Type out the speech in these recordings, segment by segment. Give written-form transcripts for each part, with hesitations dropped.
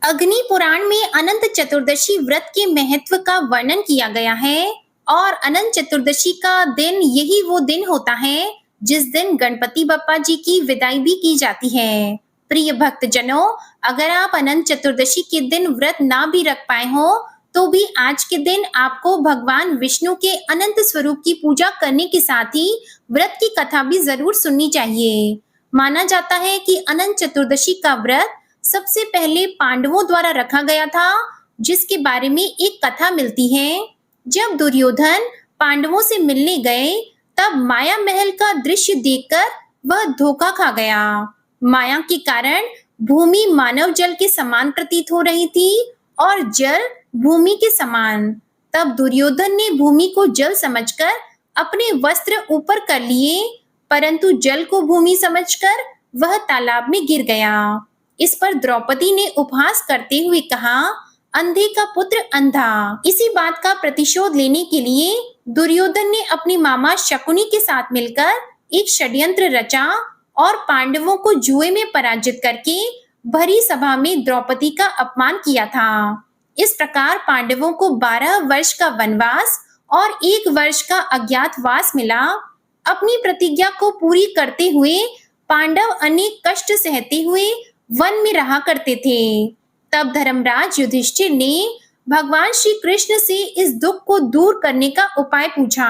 अग्नि पुराण में अनंत चतुर्दशी व्रत के महत्व का वर्णन किया गया है और अनंत चतुर्दशी का दिन यही वो दिन होता है जिस दिन गणपति बप्पा जी की विदाई भी की जाती है। प्रिय भक्तजनों, अगर आप अनंत चतुर्दशी के दिन व्रत ना भी रख पाए हो तो भी आज के दिन आपको भगवान विष्णु के अनंत स्वरूप की पूजा करने के साथ ही व्रत की कथा भी जरूर सुननी चाहिए। माना जाता है कि अनंत चतुर्दशी का व्रत सबसे पहले पांडवों द्वारा रखा गया था, जिसके बारे में एक कथा मिलती है। जब दुर्योधन पांडवों से मिलने गए तब माया महल का दृश्य देखकर वह धोखा खा गया। माया के कारण भूमि मानव जल के समान प्रतीत हो रही थी और जल भूमि के समान। तब दुर्योधन ने भूमि को जल समझकर अपने वस्त्र ऊपर कर लिए, परंतु जल को भूमि समझकर वह तालाब में गिर गया। इस पर द्रौपदी ने उपहास करते हुए कहा, अंधे का पुत्र अंधा। इसी बात का प्रतिशोध लेने के लिए दुर्योधन ने अपनी मामा शकुनी के साथ मिलकर एक षड्यंत्र रचा और पांडवों को जुए में पराजित करके भरी सभा में द्रौपदी का अपमान किया था। इस प्रकार पांडवों को 12 वर्ष का वनवास और 1 वर्ष का अज्ञातवास मिला। अपनी प्रतिज्ञा को पूरी करते हुए पांडव अनेक कष्ट सहते हुए वन में रहा करते थे। तब धर्मराज युधिष्ठिर ने भगवान श्री कृष्ण से इस दुख को दूर करने का उपाय पूछा।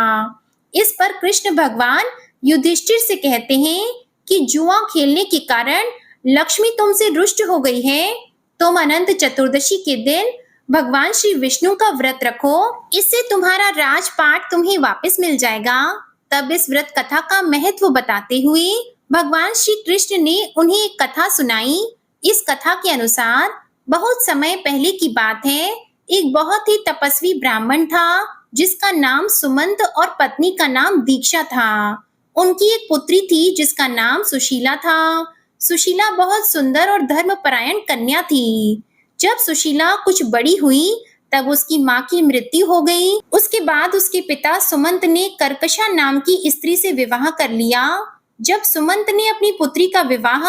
इस पर कृष्ण भगवान युधिष्ठिर से कहते हैं कि जुआ खेलने के कारण लक्ष्मी तुमसे रुष्ट हो गई है। तुम अनंत चतुर्दशी के दिन भगवान श्री विष्णु का व्रत रखो, इससे तुम्हारा राजपाट तुम्हें वापस मिल जाएगा। तब इस व्रत कथा का महत्व बताते हुए भगवान श्री कृष्ण ने उन्हें एक कथा सुनाई। इस कथा के अनुसार बहुत समय पहले की बात है, एक बहुत ही तपस्वी ब्राह्मण था जिसका नाम सुमंत और पत्नी का नाम दीक्षा था। उनकी एक पुत्री थी जिसका नाम सुशीला था। सुशीला बहुत सुंदर और धर्मपरायण कन्या थी। जब सुशीला कुछ बड़ी हुई तब उसकी माँ की मृत्यु हो गई। उसके बाद उसके पिता सुमंत ने कर्कशा नाम की स्त्री से विवाह कर लिया। जब सुमंत ने अपनी पुत्री का विवाह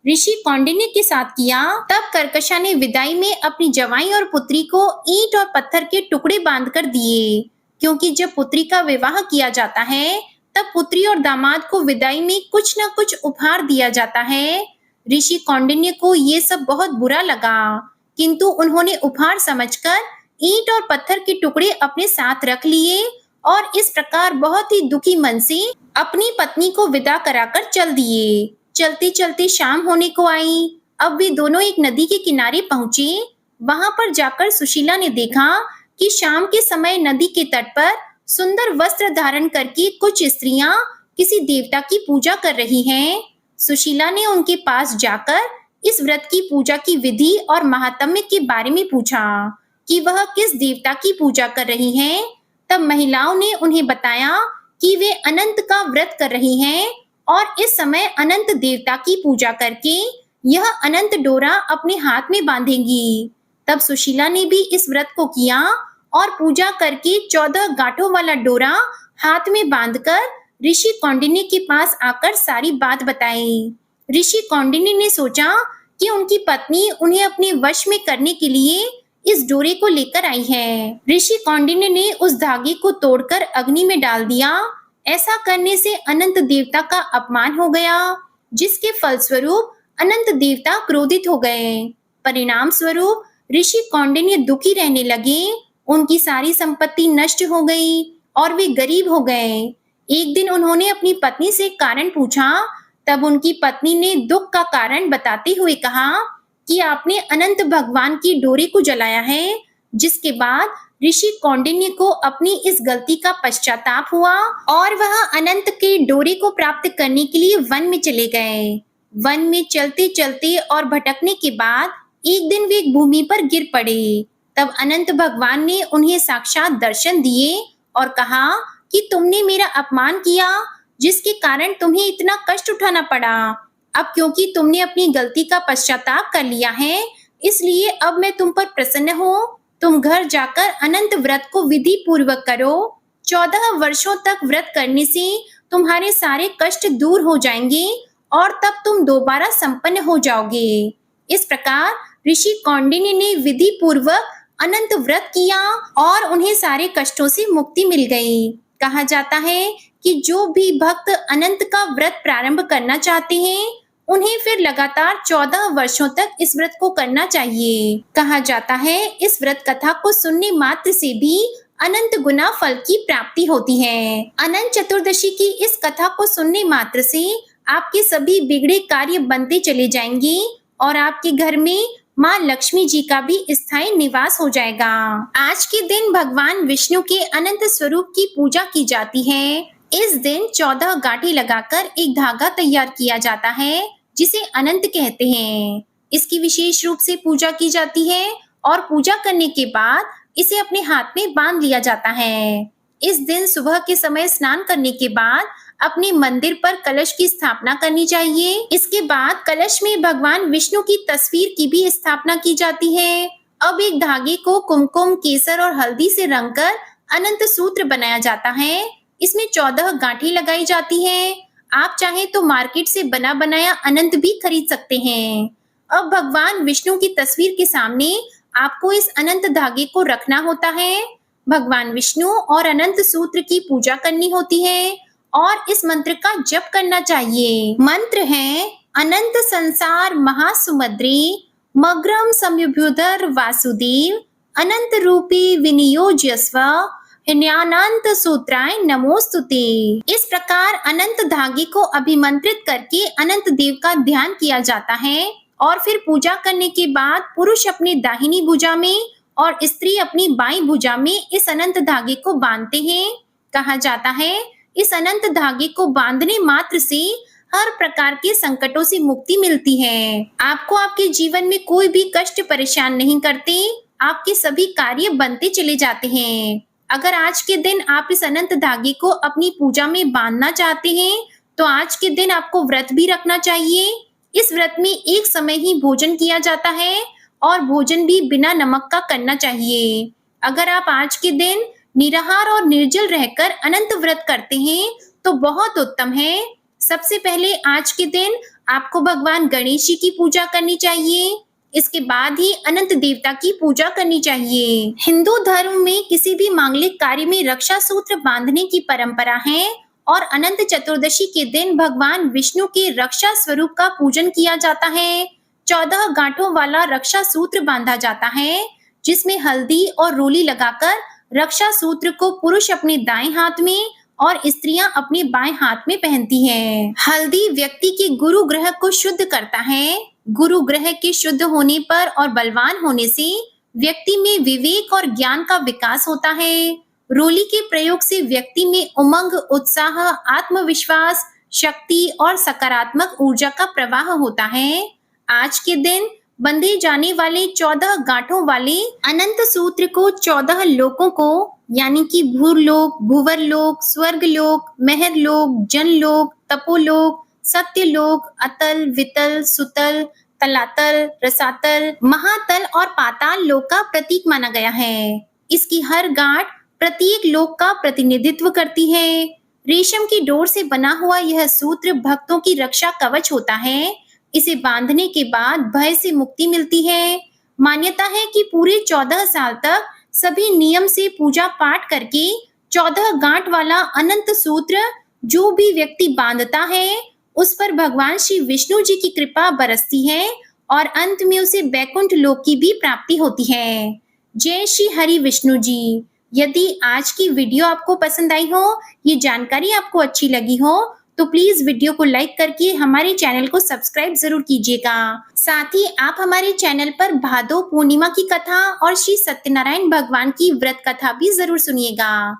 ऋषि कौंडिन्य के साथ किया तब कर्कशा ने विदाई में अपनी जवाई और पुत्री को ईंट और पत्थर के टुकड़े बांध कर दिए, क्योंकि जब पुत्री का विवाह किया जाता है तब पुत्री और दामाद को विदाई में कुछ न कुछ उपहार दिया जाता है। ऋषि कौंडिन्य को ये सब बहुत बुरा लगा, किंतु उन्होंने उपहार समझकर ईंट और पत्थर के टुकड़े अपने साथ रख लिए और इस प्रकार बहुत ही दुखी मन से अपनी पत्नी को विदा कराकर चल दिए। चलते चलते शाम होने को आई। अब वे दोनों एक नदी के किनारे पहुंचे। वहां पर जाकर सुशीला ने देखा कि शाम के समय नदी के तट पर सुंदर वस्त्र धारण करके कुछ स्त्रियां किसी देवता की पूजा कर रही हैं। सुशीला ने उनके पास जाकर इस व्रत की पूजा की विधि और महात्म्य के बारे में पूछा कि वह किस देवता की पूजा कर रही हैं। तब महिलाओं ने उन्हें बताया कि वे अनंत का व्रत कर रही हैं और इस समय अनंत देवता की पूजा करके यह अनंत डोरा अपने हाथ में बांधेंगी। तब सुशीला ने भी इस व्रत को किया और पूजा करके 14 गांठों वाला डोरा हाथ में बांधकर ऋषि कौंडिन्य के पास आकर सारी बात बताई। ऋषि कौंडिन्य ने सोचा कि उनकी पत्नी उन्हें अपने वश में करने के लिए इस डोरे को लेकर आई है। ऋषि कौंडिन्य ने उस धागे को तोड़कर अग्नि में डाल दिया। ऐसा करने से अनंत देवता का अपमान हो गया, जिसके फलस्वरूप अनंत देवता क्रोधित हो गए। परिणाम स्वरूप ऋषि कौंडिन्य दुखी रहने लगे। उनकी सारी संपत्ति नष्ट हो गई और वे गरीब हो गए। एक दिन उन्होंने अपनी पत्नी से कारण पूछा। तब उनकी पत्नी ने दुख का कारण बताते हुए कहा कि आपने अनंत भगवान की डोरी को जलाया है, जिसके बाद ऋषि कौंडिन्य को अपनी इस गलती का पश्चाताप हुआ और वह अनंत के डोरे को प्राप्त करने के लिए वन में चले गए। वन में चलते चलते और भटकने के बाद एक दिन वे एक भूमि पर गिर पड़े। तब अनंत भगवान ने उन्हें साक्षात दर्शन दिए और कहा कि तुमने मेरा अपमान किया, जिसके कारण तुम्हें इतना कष्ट उठाना पड़ा। अब क्योंकि तुमने अपनी गलती का पश्चाताप कर लिया है, इसलिए अब मैं तुम पर प्रसन्न हूँ। तुम घर जाकर अनंत व्रत को विधि पूर्वक करो। 14 वर्षों तक व्रत करने से तुम्हारे सारे कष्ट दूर हो जाएंगे और तब तुम दोबारा संपन्न हो जाओगे। इस प्रकार ऋषि कौंडिन्य ने विधि पूर्वक अनंत व्रत किया और उन्हें सारे कष्टों से मुक्ति मिल गई। कहा जाता है कि जो भी भक्त अनंत का व्रत प्रारंभ करना चाहते हैं उन्हें फिर लगातार 14 वर्षों तक इस व्रत को करना चाहिए। कहा जाता है इस व्रत कथा को सुनने मात्र से भी अनंत गुना फल की प्राप्ति होती है। अनंत चतुर्दशी की इस कथा को सुनने मात्र से आपके सभी बिगड़े कार्य बनते चले जाएंगे और आपके घर में माँ लक्ष्मी जी का भी स्थायी निवास हो जाएगा। आज के दिन भगवान विष्णु के अनंत स्वरूप की पूजा की जाती है। इस दिन 14 गांठें लगाकर एक धागा तैयार किया जाता है जिसे अनंत कहते हैं। इसकी विशेष रूप से पूजा की जाती है और पूजा करने के बाद इसे अपने हाथ में बांध लिया जाता है। इस दिन सुबह के समय स्नान करने के बाद अपने मंदिर पर कलश की स्थापना करनी चाहिए। इसके बाद कलश में भगवान विष्णु की तस्वीर की भी स्थापना की जाती है। अब एक धागे को कुमकुम, केसर और हल्दी से रंगकर अनंत सूत्र बनाया जाता है। इसमें 14 गांठें लगाई जाती हैं। आप चाहें तो मार्केट से बना बनाया अनंत भी खरीद सकते हैं। अब भगवान विष्णु की तस्वीर के सामने आपको इस अनंत धागे को रखना होता है। भगवान विष्णु और अनंत सूत्र की पूजा करनी होती है और इस मंत्र का जप करना चाहिए। मंत्र है अनंत संसार महासुमद्री मग्रम संयुभ्युदर वासुदेव अनंत रूपी विनियोजस्व हिन्यानंत सूत्राय नमोस्तुते। इस प्रकार अनंत धागे को अभिमंत्रित करके अनंत देव का ध्यान किया जाता है और फिर पूजा करने के बाद पुरुष अपनी दाहिनी भुजा में और स्त्री अपनी बाईं भुजा में इस अनंत धागे को बांधते हैं। कहा जाता है इस अनंत धागे को बांधने मात्र से हर प्रकार के संकटों से मुक्ति मिलती है। आपको आपके जीवन में कोई भी कष्ट परेशान नहीं करते, आपके सभी कार्य बनते चले जाते हैं। अगर आज के दिन आप इस अनंत धागे को अपनी पूजा में बांधना चाहते हैं तो आज के दिन आपको व्रत भी रखना चाहिए। इस व्रत में एक समय ही भोजन किया जाता है और भोजन भी बिना नमक का करना चाहिए। अगर आप आज के दिन निराहार और निर्जल रहकर अनंत व्रत करते हैं तो बहुत उत्तम है। सबसे पहले आज के दिन आपको भगवान गणेश जी की पूजा करनी चाहिए। इसके बाद ही अनंत देवता की पूजा करनी चाहिए। हिंदू धर्म में किसी भी मांगलिक कार्य में रक्षा सूत्र बांधने की परंपरा है और अनंत चतुर्दशी के दिन भगवान विष्णु के रक्षा स्वरूप का पूजन किया जाता है। 14 गांठों वाला रक्षा सूत्र बांधा जाता है जिसमें हल्दी और रोली लगाकर रक्षा सूत्र को पुरुष अपने दाएं हाथ में और स्त्रियां अपने बाएं हाथ में पहनती हैं। हल्दी व्यक्ति के गुरु ग्रह को शुद्ध करता है। गुरु ग्रह के शुद्ध होने पर और बलवान होने से व्यक्ति में विवेक और ज्ञान का विकास होता है। रोली के प्रयोग से व्यक्ति में उमंग, उत्साह, आत्मविश्वास, शक्ति और सकारात्मक ऊर्जा का प्रवाह होता है। आज के दिन बंधे जाने वाले 14 गांठों वाले अनंत सूत्र को 14 लोकों को यानी कि भूरलोक, भुवरलोक, स्वर्गलोक, महरलोक, जनलोक, तपोलोक, सत्यलोक, अतल, वितल, सुतल, तलातल, रसातल, महातल और पाताल लोक का प्रतीक माना गया है। इसकी हर गांठ प्रत्येक लोक का प्रतिनिधित्व करती है। रेशम की डोर से बना हुआ यह सूत्र भक्तों की रक्षा कवच होता है। इसे बांधने के बाद भय से मुक्ति मिलती है। मान्यता है कि पूरे 14 साल तक सभी नियम से पूजा पाठ करके 14 गांठ वाला अनंत सूत्र जो भी व्यक्ति बांधता है उस पर भगवान श्री विष्णु जी की कृपा बरसती है और अंत में उसे बैकुंठ लोक की भी प्राप्ति होती है। जय श्री हरि विष्णु जी। यदि आज की वीडियो आपको पसंद आई हो, ये जानकारी आपको अच्छी लगी हो तो प्लीज वीडियो को लाइक करके हमारे चैनल को सब्सक्राइब जरूर कीजिएगा। साथ ही आप हमारे चैनल पर भादो पूर्णिमा की कथा और श्री सत्यनारायण भगवान की व्रत कथा भी जरूर सुनिएगा।